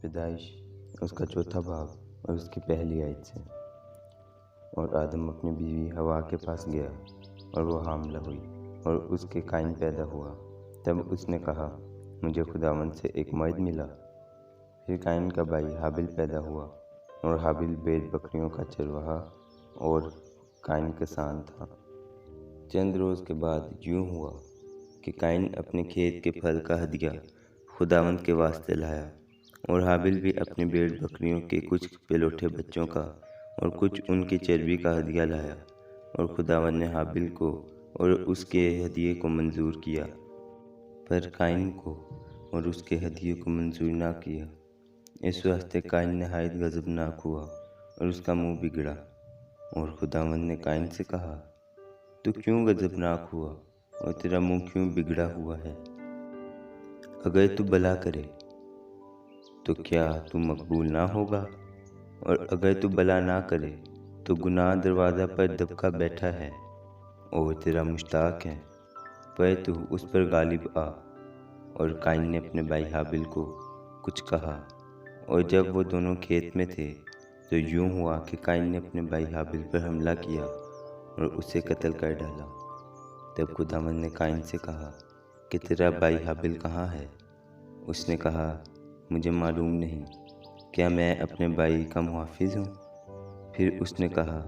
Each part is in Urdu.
پیدائش اس کا چوتھا باب اور اس کی پہلی آیت سے۔ اور آدم اپنی بیوی حوا کے پاس گیا اور وہ حاملہ ہوئی اور اس کے قائن پیدا ہوا۔ تب اس نے کہا مجھے خداوند سے ایک مرد ملا۔ پھر قائن کا بھائی حابل پیدا ہوا اور حابل بھیڑ بکریوں کا چرواہا اور قائن کسان تھا۔ چند روز کے بعد یوں ہوا کہ قائن اپنے کھیت کے پھل کا ہدیہ خداوند کے واسطے لایا، اور حابل بھی اپنی بھیڑ بکریوں کے کچھ پلوٹھے بچوں کا اور کچھ ان کی چربی کا ہدیہ لایا۔ اور خداوند نے حابل کو اور اس کے ہدیے کو منظور کیا، پر قائن کو اور اس کے ہدیے کو منظور نہ کیا۔ اس واسطے قائن نہایت غضبناک ہوا اور اس کا منہ بگڑا۔ اور خداوند نے قائن سے کہا تو کیوں غضبناک ہوا اور تیرا منہ کیوں بگڑا ہوا ہے؟ اگر تو بھلا کرے تو کیا تو مقبول نہ ہوگا، اور اگر تو بھلا نہ کرے تو گناہ دروازہ پر دبکا بیٹھا ہے اور تیرا مشتاق ہے، پر تو اس پر غالب آ۔ اور قائن نے اپنے بھائی حابل کو کچھ کہا، اور جب وہ دونوں کھیت میں تھے تو یوں ہوا کہ قائن نے اپنے بھائی حابل پر حملہ کیا اور اسے قتل کر ڈالا۔ تب خداوند نے قائن سے کہا کہ تیرا بھائی حابل کہاں ہے؟ اس نے کہا مجھے معلوم نہیں، کیا میں اپنے بھائی کا محافظ ہوں؟ پھر اس نے کہا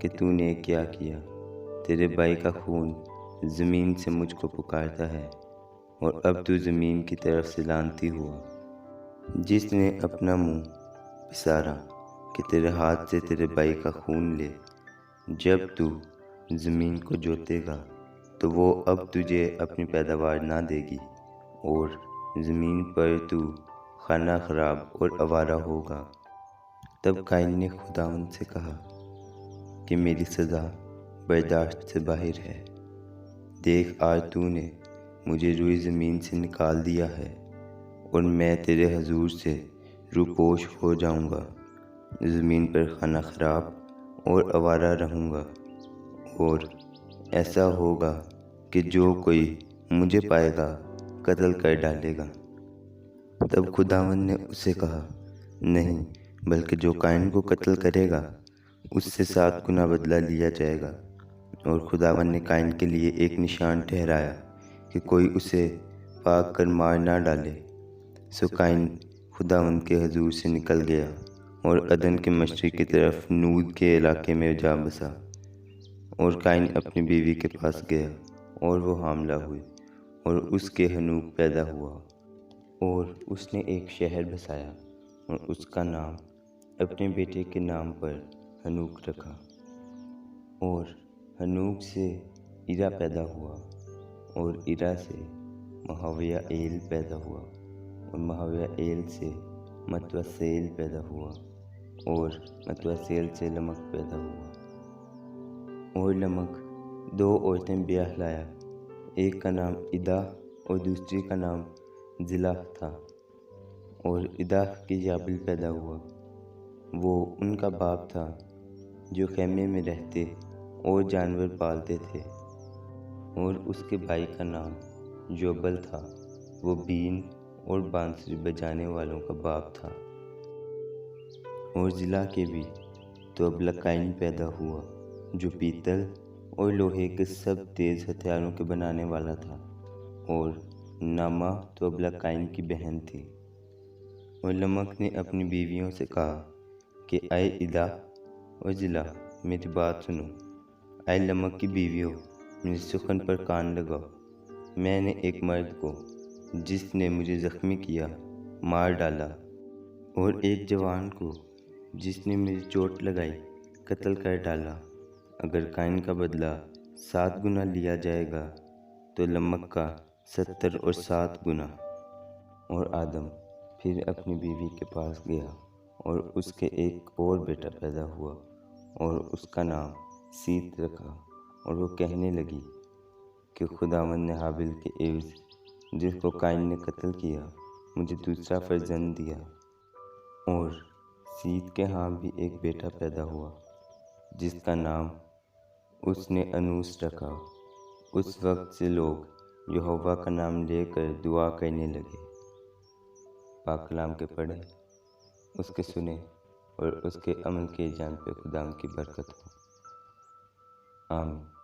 کہ تو نے کیا کیا؟ تیرے بھائی کا خون زمین سے مجھ کو پکارتا ہے، اور اب تو زمین کی طرف سے لعنتی ہوا، جس نے اپنا منہ پسارا کہ تیرے ہاتھ سے تیرے بھائی کا خون لے۔ جب تو زمین کو جوتے گا تو وہ اب تجھے اپنی پیداوار نہ دے گی، اور زمین پر تو خانہ خراب اور آوارہ ہوگا۔ تب قائن نے خداوند سے کہا کہ میری سزا برداشت سے باہر ہے۔ دیکھ آج تو نے مجھے روئی زمین سے نکال دیا ہے، اور میں تیرے حضور سے روپوش ہو جاؤں گا، زمین پر خانہ خراب اور آوارہ رہوں گا، اور ایسا ہوگا کہ جو کوئی مجھے پائے گا قتل کر ڈالے گا۔ تب خداوند نے اس سے کہا نہیں، بلکہ جو قائن کو قتل کرے گا اس سے 7 گنا بدلہ لیا جائے گا۔ اور خداوند نے قائن کے لیے ایک نشان ٹھہرایا کہ کوئی اسے پاک کر مار نہ ڈالے۔ سو قائن خداوند کے حضور سے نکل گیا اور عدن کے مشرق کی طرف نود کے علاقے میں جا بسا۔ اور قائن اپنی بیوی کے پاس گیا اور وہ حاملہ ہوئی، اور اس کے حنوک پیدا ہوا، اور اس نے ایک شہر بسایا اور اس کا نام اپنے بیٹے کے نام پر حنوک رکھا۔ اور حنوک سے ایرا پیدا ہوا، اور ایرا سے مہویائیل پیدا ہوا، اور مہویائیل سے متوسیل پیدا ہوا، اور متوسیل سے لمک پیدا ہوا۔ اور لمک 2 عورتیں بیاہ لایا، ایک کا نام ادا اور دوسری کا نام زلف تھا۔ اور ادا کے یابل پیدا ہوا، وہ ان کا باپ تھا جو خیمے میں رہتے اور جانور پالتے تھے۔ اور اس کے بھائی کا نام یوبل تھا، وہ بین اور بانسری بجانے والوں کا باپ تھا۔ اور زلا کے بھی توبل قائن پیدا ہوا جو پیتل اور لوہے کے سب تیز ہتھیاروں کے بنانے والا تھا، اور نامہ توبل قائن کی بہن تھی۔ اور لمک نے اپنی بیویوں سے کہا کہ اے ادا اور زلا، میری بات سنو۔ اے لمک کی بیویوں، میری سخن پر کان لگاؤ۔ میں نے ایک مرد کو جس نے مجھے زخمی کیا مار ڈالا، اور ایک جوان کو جس نے مجھے چوٹ لگائی قتل کر ڈالا۔ اگر قائن کا بدلہ 7 گنا لیا جائے گا تو لمک کا 70 اور 7 گنا۔ اور آدم پھر اپنی بیوی کے پاس گیا، اور اس کے ایک اور بیٹا پیدا ہوا، اور اس کا نام سیت رکھا۔ اور وہ کہنے لگی کہ خداوند نے حابل کے عوض جس کو قائن نے قتل کیا مجھے دوسرا فرزند دیا۔ اور سیت کے ہاں بھی ایک بیٹا پیدا ہوا جس کا نام اس نے انوس رکھا۔ اس وقت سے لوگ یہوہ کا نام لے کر دعا کرنے لگے۔ پاک کلام کے پڑھیں، اس کے سنیں اور اس کے عمل کیے جان پہ خدا کی برکت ہو۔ آمین۔